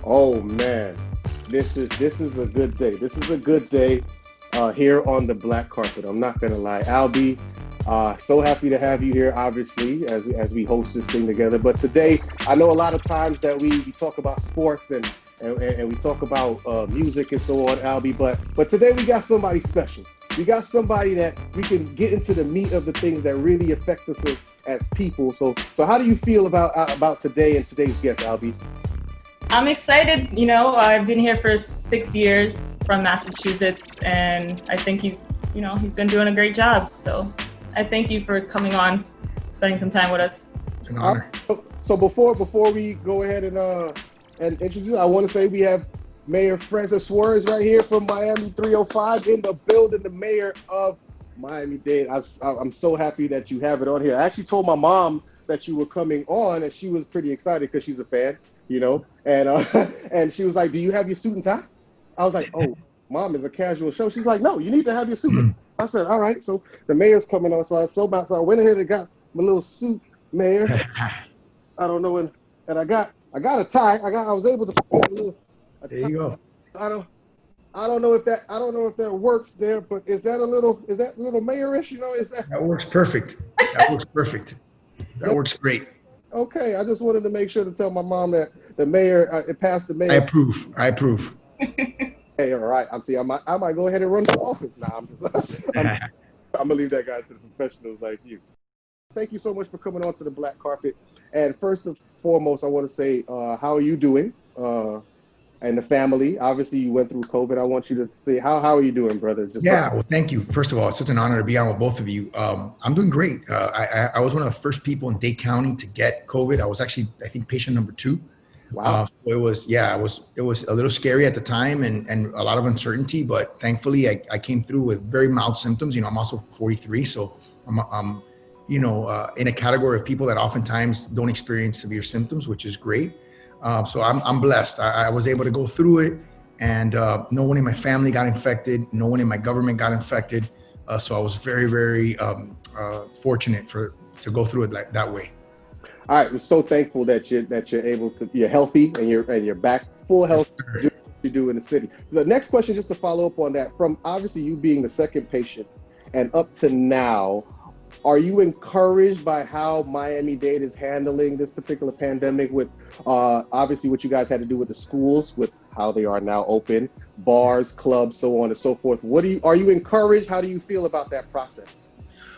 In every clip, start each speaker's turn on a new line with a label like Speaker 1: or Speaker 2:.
Speaker 1: Oh man, this is a good day. This is a good day here on the black carpet. I'm not gonna lie, Albie. So happy to have you here, obviously, as we host this thing together. But today, I know a lot of times that we talk about sports and we talk about music and so on, Albie. But today we got somebody special. We got somebody that we can get into the meat of the things that really affect us as people. So how do you feel about today and today's guest, Albie?
Speaker 2: I'm excited. I've been here for 6 years from Massachusetts, and I think he's been doing a great job. So I thank you for coming on, spending some time with us.
Speaker 3: It's an honor.
Speaker 1: So before we go ahead and introduce, I want to say we have Mayor Francis Suarez right here from Miami 305 in the building, the mayor of Miami-Dade. I'm so happy that you have it on here. I actually told my mom that you were coming on, and she was pretty excited because she's a fan, and and she was like, "Do you have your suit and tie?" I was like, "Oh, Mom, it's a casual show." She's like, "No, you need to have your suit." I said, "All right." So the mayor's coming on, so I went ahead and got my little suit, Mayor. I don't know when, and I got a tie. I was able to put a little.
Speaker 3: There you go.
Speaker 1: I don't know if that works there, but is that a little mayorish? Is that
Speaker 3: That works perfect. That works perfect. That works great.
Speaker 1: okay? I just wanted to make sure to tell my mom that the mayor it passed the mayor.
Speaker 3: I approve.
Speaker 1: Hey, all right. I might go ahead and run for office now. I'm gonna leave that guy to the professionals like you. Thank you so much for coming on to the black carpet. And first and foremost, I want to say, how are you doing? And the family. Obviously, you went through COVID. I want you to say how are you doing, brother?
Speaker 3: Well, thank you. First of all, it's such an honor to be on with both of you. I'm doing great. I was one of the first people in Dade County to get COVID. I was actually, I think, patient number 2.
Speaker 1: Wow.
Speaker 3: It was a little scary at the time and a lot of uncertainty, but thankfully I came through with very mild symptoms. I'm also 43, so I'm in a category of people that oftentimes don't experience severe symptoms, which is great. So I'm blessed. I was able to go through it, and no one in my family got infected. No one in my government got infected. So I was very, very fortunate to go through it that way.
Speaker 1: All right, we're so thankful that you're able to be healthy and you're back full health. Do what you do in the city. The next question, just to follow up on that, from obviously you being the second patient and up to now, are you encouraged by how Miami-Dade is handling this particular pandemic with obviously what you guys had to do with the schools, with how they are now open, bars, clubs, so on and so forth? Are you encouraged? How do you feel about that process?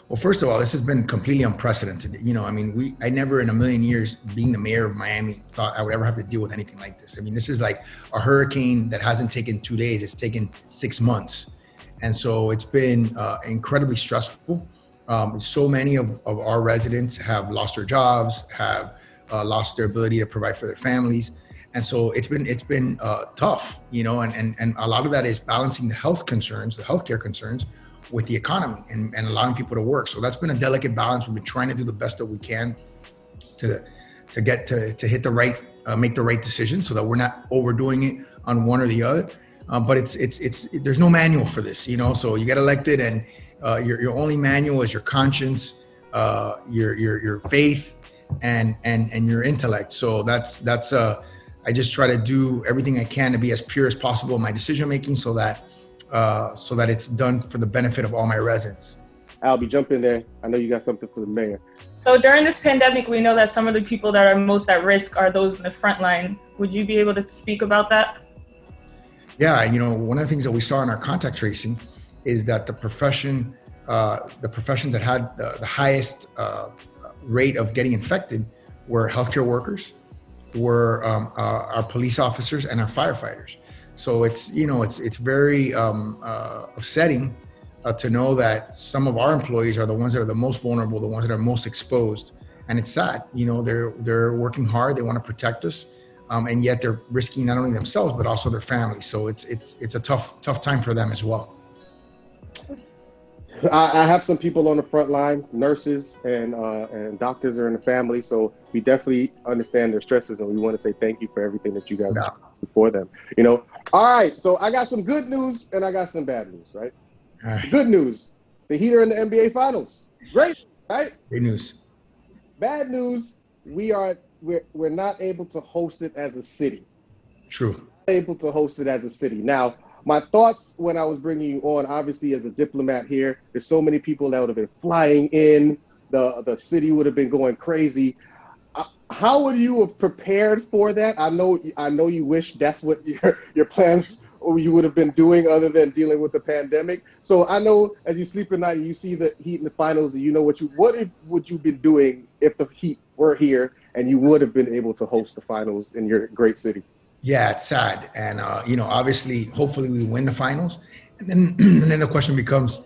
Speaker 3: Well, first of all, this has been completely unprecedented. I never in a million years, being the mayor of Miami, thought I would ever have to deal with anything like this. This is like a hurricane that hasn't taken 2 days, it's taken 6 months. And so it's been incredibly stressful. So many of our residents have lost their jobs, have lost their ability to provide for their families. And so it's been tough, and a lot of that is balancing the healthcare concerns with the economy and allowing people to work. So that's been a delicate balance. We've been trying to do the best that we can to get to hit the right, make the right decision so that we're not overdoing it on one or the other. But there's no manual for this, so you get elected and your only manual is your conscience, your faith and your intellect. So that's I just try to do everything I can to be as pure as possible in my decision making so that it's done for the benefit of all my residents.
Speaker 1: Albie, jump in there. I know you got something for the mayor.
Speaker 2: So during this pandemic, we know that some of the people that are most at risk are those in the front line. Would you be able to speak about that?
Speaker 3: Yeah, one of the things that we saw in our contact tracing is that the professions that had the highest rate of getting infected were healthcare workers, were our police officers, and our firefighters. So it's very upsetting to know that some of our employees are the ones that are the most vulnerable, the ones that are most exposed, and it's sad. They're working hard, they want to protect us, and yet they're risking not only themselves but also their families. So it's a tough time for them as well.
Speaker 1: I have some people on the front lines, nurses and doctors are in the family, so we definitely understand their stresses, and we want to say thank you for everything that you guys do for them. All right, so I got some good news and I got some bad news, right?
Speaker 3: All right.
Speaker 1: Good news, the Heat are in the NBA Finals. Great, right?
Speaker 3: Great news.
Speaker 1: Bad news, we're not able to host it as a city.
Speaker 3: True.
Speaker 1: Able to host it as a city. Now, my thoughts when I was bringing you on, obviously as a diplomat here, there's so many people that would have been flying in. The city would have been going crazy. How would you have prepared for that? I know you wish that's what your plans or you would have been doing other than dealing with the pandemic. So I know as you sleep at night, you see the Heat in the finals, and you know what would you been doing if the Heat were here and you would have been able to host the finals in your great city?
Speaker 3: Yeah, it's sad. And, obviously, hopefully we win the finals. And then the question becomes,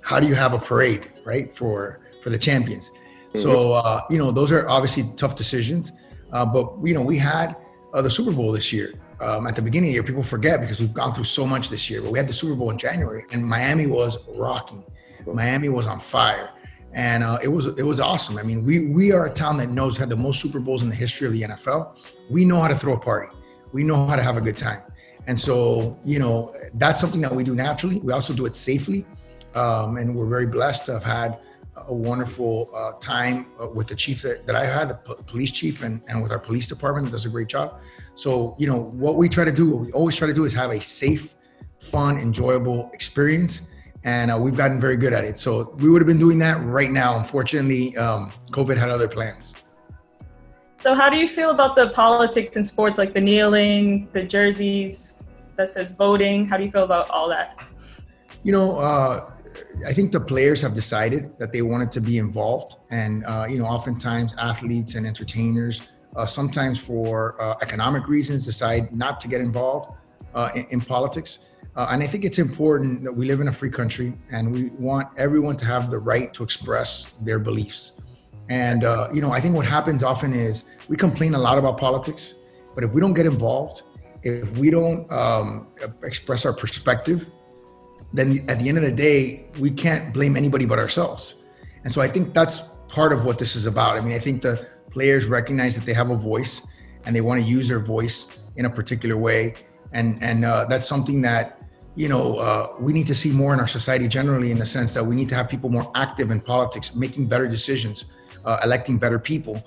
Speaker 3: how do you have a parade, right, for the champions? Mm-hmm. So, those are obviously tough decisions. But, we had the Super Bowl this year. At the beginning of the year, people forget because we've gone through so much this year. But we had the Super Bowl in January, and Miami was rocking. Miami was on fire. And it was awesome. I mean, we are a town that had the most Super Bowls in the history of the NFL. We know how to throw a party. We know how to have a good time. And so, that's something that we do naturally. We also do it safely. And we're very blessed to have had a wonderful time with the chief that I had, the police chief, and with our police department that does a great job. So, what we always try to do is have a safe, fun, enjoyable experience. And we've gotten very good at it. So we would have been doing that right now. Unfortunately, COVID had other plans.
Speaker 2: So how do you feel about the politics in sports, like the kneeling, the jerseys that says voting? How do you feel about all that?
Speaker 3: I think the players have decided that they wanted to be involved. And, oftentimes athletes and entertainers, sometimes for economic reasons, decide not to get involved in politics. And I think it's important that we live in a free country and we want everyone to have the right to express their beliefs. And, I think what happens often is we complain a lot about politics, but if we don't get involved, if we don't express our perspective, then at the end of the day, we can't blame anybody but ourselves. And so I think that's part of what this is about. I mean, I think the players recognize that they have a voice and they want to use their voice in a particular way. And that's something that, we need to see more in our society generally, in the sense that we need to have people more active in politics, making better decisions, electing better people,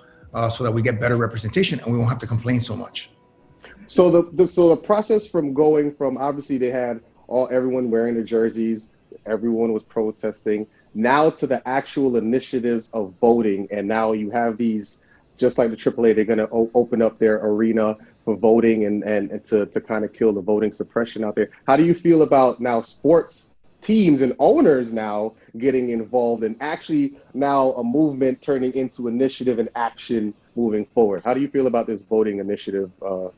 Speaker 3: so that we get better representation and we won't have to complain so much.
Speaker 1: So the process from going from, obviously they had everyone wearing their jerseys, everyone was protesting, now to the actual initiatives of voting, and now you have these, just like the AAA, they're going to open up their arena for voting and to kind of kill the voting suppression out there. How do you feel about now sports teams and owners now getting involved and actually now a movement turning into initiative and action moving forward? How do you feel about this voting initiative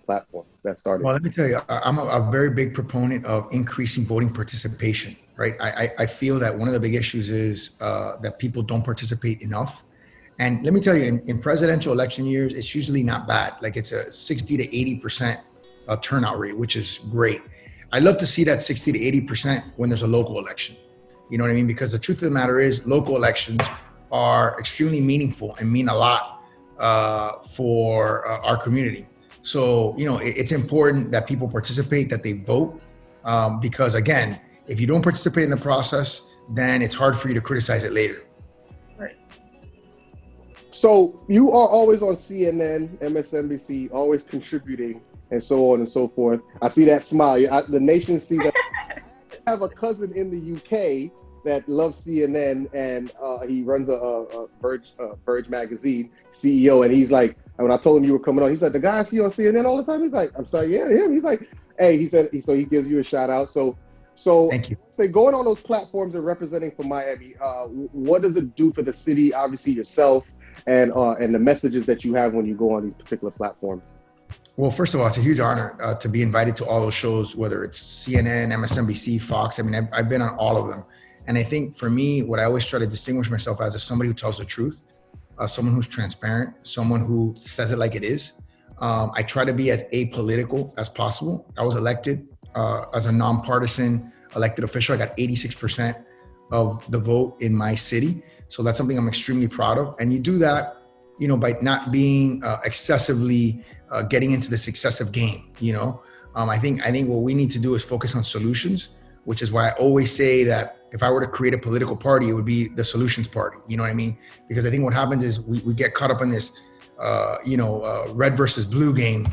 Speaker 1: platform that started?
Speaker 3: Well, let me tell you, I'm a very big proponent of increasing voting participation, right? I feel that one of the big issues is that people don't participate enough. And let me tell you, in presidential election years, it's usually not bad. Like it's a 60 to 80% turnout rate, which is great. I love to see that 60 to 80% when there's a local election. You know what I mean? Because the truth of the matter is local elections are extremely meaningful and mean a lot for our community. So, it's important that people participate, that they vote, because again, if you don't participate in the process, then it's hard for you to criticize it later.
Speaker 2: Right.
Speaker 1: So you are always on CNN, MSNBC, always contributing and so on and so forth. I see that smile. The nation sees that. I have a cousin in the UK that loves CNN, and he runs a Verge magazine, CEO, and he's like, when I told him you were coming on, he's like, the guy I see on CNN all the time. He's like, I'm sorry, yeah, him. He's like, hey, he said, so he gives you a shout out. So
Speaker 3: thank you.
Speaker 1: Going on those platforms and representing for Miami, what does it do for the city? Obviously yourself and the messages that you have when you go on these particular platforms.
Speaker 3: Well, first of all, it's a huge honor to be invited to all those shows, whether it's CNN, MSNBC, Fox. I mean, I've been on all of them. And I think for me, what I always try to distinguish myself as is somebody who tells the truth, someone who's transparent, someone who says it like it is. I try to be as apolitical as possible. I was elected as a nonpartisan elected official. I got 86% of the vote in my city. So that's something I'm extremely proud of. And you do that, by not being excessively getting into this excessive game. I think what we need to do is focus on solutions, which is why I always say that if I were to create a political party, it would be the solutions party. You know what I mean? Because I think what happens is we get caught up in this, red versus blue game.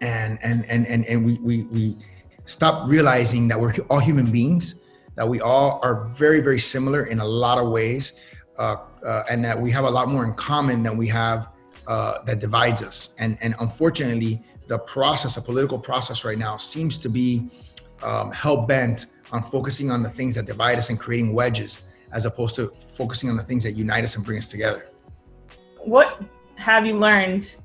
Speaker 3: and we stop realizing that we're all human beings, that we all are very, very similar in a lot of ways, and that we have a lot more in common than we have that divides us. And unfortunately, the political process right now seems to be hell-bent on focusing on the things that divide us and creating wedges, as opposed to focusing on the things that unite us and bring us together.
Speaker 2: What have you learned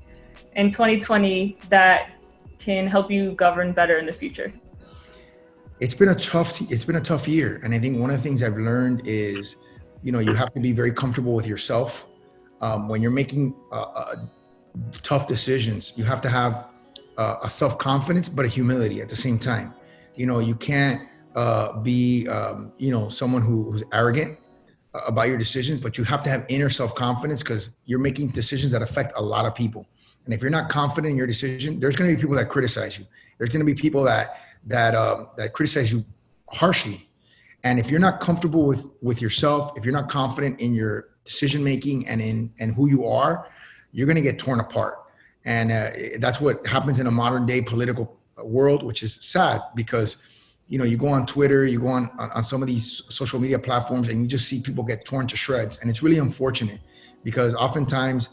Speaker 2: in 2020 that can help you govern better in the future?
Speaker 3: It's been a tough year. And I think one of the things I've learned is, you have to be very comfortable with yourself. When you're making tough decisions, you have to have a self-confidence, but a humility at the same time. You can't be, someone who's arrogant about your decisions, but you have to have inner self-confidence, because you're making decisions that affect a lot of people. And if you're not confident in your decision, there's going to be people that criticize you. There's going to be people that criticize you harshly. And if you're not comfortable with yourself, if you're not confident in your decision making and who you are, you're going to get torn apart. And that's what happens in a modern day political world, which is sad, because you go on Twitter, you go on some of these social media platforms, and you just see people get torn to shreds. And it's really unfortunate, because oftentimes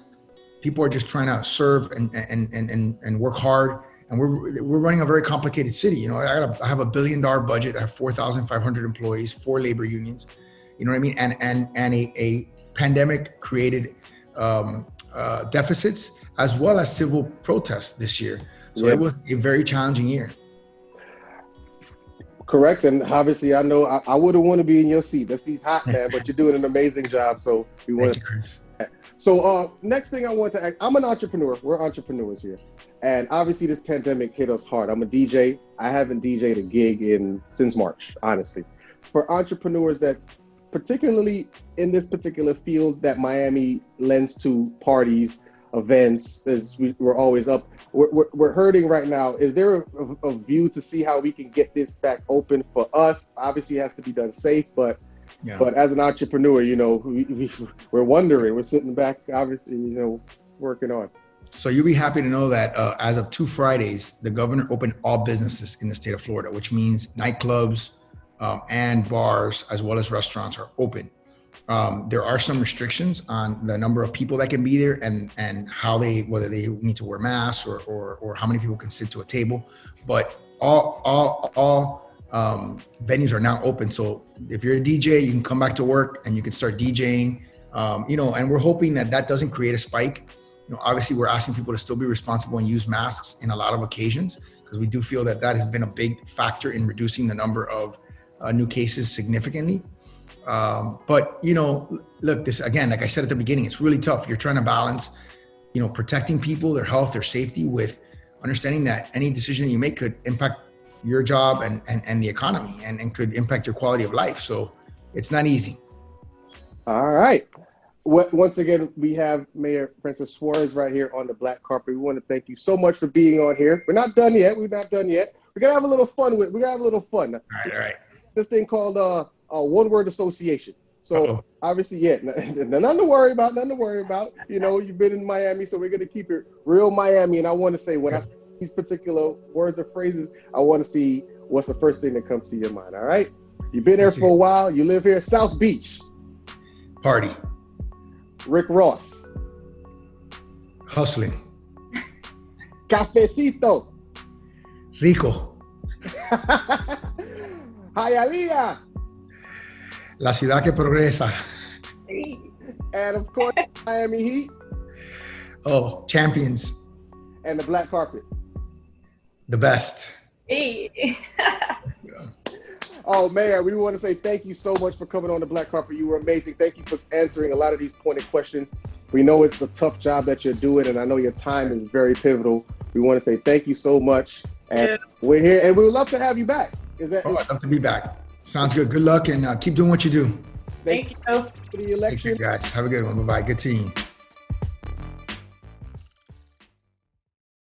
Speaker 3: people are just trying to serve and work hard. And we're running a very complicated city. I have $1 billion budget. I have 4,500 employees, 4 labor unions. You know what I mean? And a pandemic created deficits, as well as civil protests this year. So It was a very challenging year.
Speaker 1: Correct. And obviously, I know I wouldn't want to be in your seat. The seat's hot, man, but you're doing an amazing job. So we want to.
Speaker 3: Chris.
Speaker 1: So next thing I want to ask, I'm an entrepreneur. We're entrepreneurs here. And obviously this pandemic hit us hard. I'm a DJ. I haven't DJed a gig since March, honestly. For entrepreneurs that's particularly in this particular field that Miami lends to, parties, events, as we're always up, we're hurting right now. Is there a view to see how we can get this back open for us? Obviously it has to be done safe, but as an entrepreneur, we're wondering, we're sitting back, obviously, working on.
Speaker 3: So you'll be happy to know that as of 2 Fridays, the governor opened all businesses in the state of Florida, which means nightclubs and bars, as well as restaurants, are open. There are some restrictions on the number of people that can be there and whether they need to wear masks or how many people can sit to a table. But all venues are now open. So if you're a DJ, you can come back to work and you can start DJing, and we're hoping that doesn't create a spike. Obviously we're asking people to still be responsible and use masks in a lot of occasions, because we do feel that has been a big factor in reducing the number of new cases significantly. But look, this again, like I said at the beginning, it's really tough. You're trying to balance, protecting people, their health, their safety, with understanding that any decision you make could impact your job and the economy and could impact your quality of life. So it's not easy. All
Speaker 1: right. Once again, we have Mayor Francis Suarez right here on the black carpet. We want to thank you so much for being on here. We're not done yet. We're going to have a little fun All
Speaker 3: right.
Speaker 1: This thing called a one-word association. So obviously, nothing to worry about. You've been in Miami, so we're going to keep it real Miami. And I want to say, when I say these particular words or phrases, I want to see what's the first thing that comes to your mind. All right. You've been there for a while. You live here. South Beach.
Speaker 3: Party.
Speaker 1: Rick Ross.
Speaker 3: Hustling.
Speaker 1: Cafecito.
Speaker 3: Rico.
Speaker 1: Hialeah.
Speaker 3: La ciudad que progresa.
Speaker 1: And of course, Miami Heat.
Speaker 3: Oh, champions.
Speaker 1: And the black carpet.
Speaker 3: The best.
Speaker 2: Hey.
Speaker 1: Oh, Mayor, we want to say thank you so much for coming on the black carpet. You were amazing. Thank you for answering a lot of these pointed questions. We know it's a tough job that you're doing, and I know your time is very pivotal. We want to say thank you so much. And we're here, and we would love to have you back.
Speaker 3: I'd love to be back. Sounds good. Good luck, and keep doing what you do.
Speaker 2: Thank you.
Speaker 1: For the election.
Speaker 3: Thank you, guys. Have a good one. Bye-bye. Good seeing you.